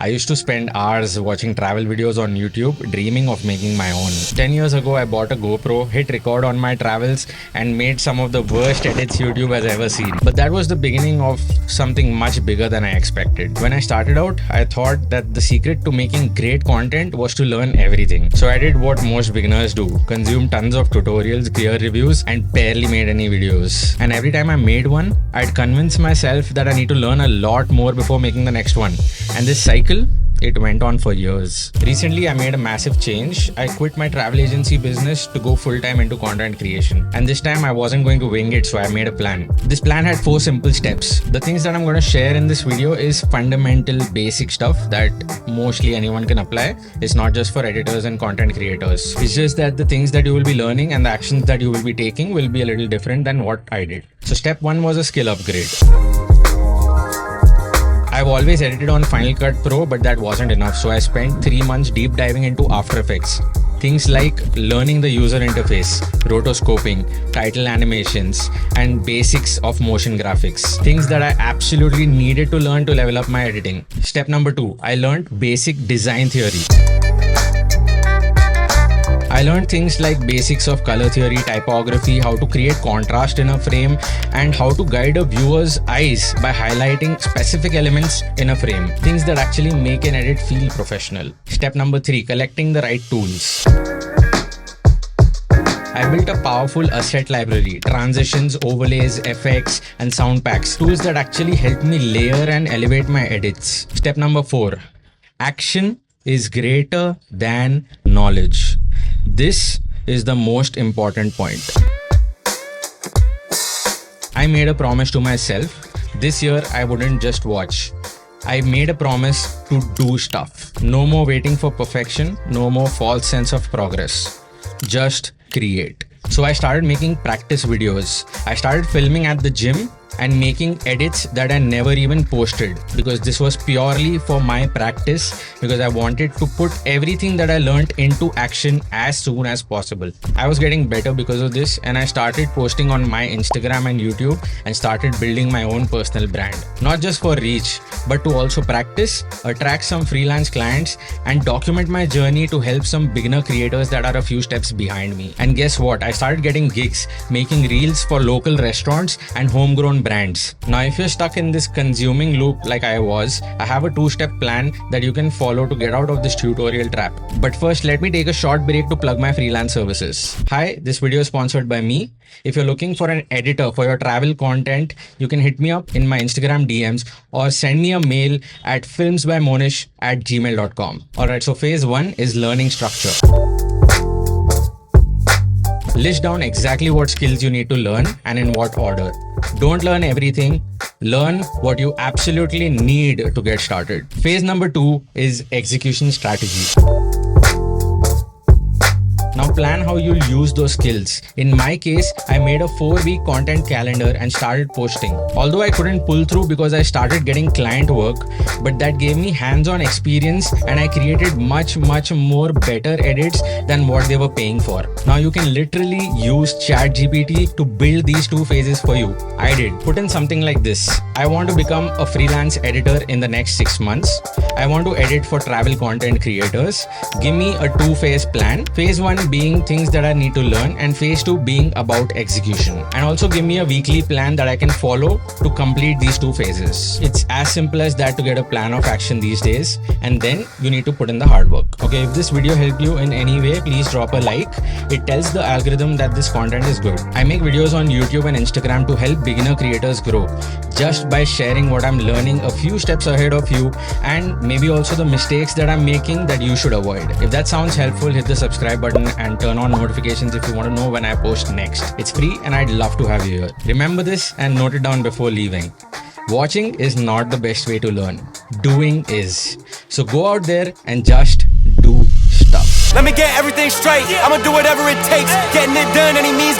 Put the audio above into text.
I used to spend hours watching travel videos on YouTube, dreaming of making my own. 10 years ago, I bought a GoPro, hit record on my travels, and made some of the worst edits YouTube has ever seen. But that was the beginning of something much bigger than I expected. When I started out, I thought that the secret to making great content was to learn everything. So I did what most beginners do, consume tons of tutorials, gear reviews, and barely made any videos. And every time I made one, I'd convince myself that I need to learn a lot more before making the next one. And this cycle, it went on for years. Recently, I made a massive change. I quit my travel agency business to go full-time into content creation. And this time I wasn't going to wing it, so I made a plan. This plan had 4 simple steps. The things that I'm going to share in this video is fundamental basic stuff that mostly anyone can apply. It's not just for editors and content creators. It's just that the things that you will be learning and the actions that you will be taking will be a little different than what I did. So step 1 was a skill upgrade. I've always edited on Final Cut Pro, but that wasn't enough, so I spent 3 months deep diving into After Effects. Things like learning the user interface, rotoscoping, title animations, and basics of motion graphics. Things that I absolutely needed to learn to level up my editing. Step number 2, I learned basic design theory. I learned things like basics of color theory, typography, how to create contrast in a frame, and how to guide a viewer's eyes by highlighting specific elements in a frame. Things that actually make an edit feel professional. Step number 3, collecting the right tools. I built a powerful asset library, transitions, overlays, effects, and sound packs, tools that actually help me layer and elevate my edits. Step number 4, action is greater than knowledge. This is the most important point. I made a promise to myself. This year, I wouldn't just watch. I made a promise to do stuff. No more waiting for perfection. No more false sense of progress. Just create. So I started making practice videos. I started filming at the gym and making edits that I never even posted, because this was purely for my practice, because I wanted to put everything that I learned into action as soon as possible. I was getting better because of this, and I started posting on my Instagram and YouTube and started building my own personal brand. Not just for reach, but to also practice, attract some freelance clients, and document my journey to help some beginner creators that are a few steps behind me. And guess what? I started getting gigs, making reels for local restaurants and homegrown brands. Now, if you're stuck in this consuming loop like I was, I have a 2-step plan that you can follow to get out of this tutorial trap. But first, let me take a short break to plug my freelance services. Hi, this video is sponsored by me. If you're looking for an editor for your travel content, you can hit me up in my Instagram DMs or send me a mail at filmsbymonish@gmail.com. Alright, so phase 1 is learning structure. List down exactly what skills you need to learn and in what order. Don't learn everything. Learn what you absolutely need to get started. Phase number 2 is execution strategy. Now plan how you'll use those skills. In my case, I made a 4-week content calendar and started posting. Although I couldn't pull through because I started getting client work, but that gave me hands-on experience and I created much more better edits than what they were paying for. Now you can literally use ChatGPT to build these 2 phases for you. I did. Put in something like this. I want to become a freelance editor in the next 6 months. I want to edit for travel content creators. Give me a 2-phase plan. Phase 1 being things that I need to learn, and phase 2 being about execution. And also give me a weekly plan that I can follow to complete these 2 phases. It's as simple as that to get a plan of action these days, and then you need to put in the hard work. Okay, if this video helped you in any way, please drop a like. It tells the algorithm that this content is good. I make videos on YouTube and Instagram to help beginner creators grow, just by sharing what I'm learning a few steps ahead of you, and maybe also the mistakes that I'm making that you should avoid. If that sounds helpful, hit the subscribe button and turn on notifications if you want to know when I post next. It's free and I'd love to have you here. Remember this and note it down before leaving. Watching is not the best way to learn. Doing is. So go out there and just do stuff. Let me get everything straight. I'ma do whatever it takes. Getting it done, any means.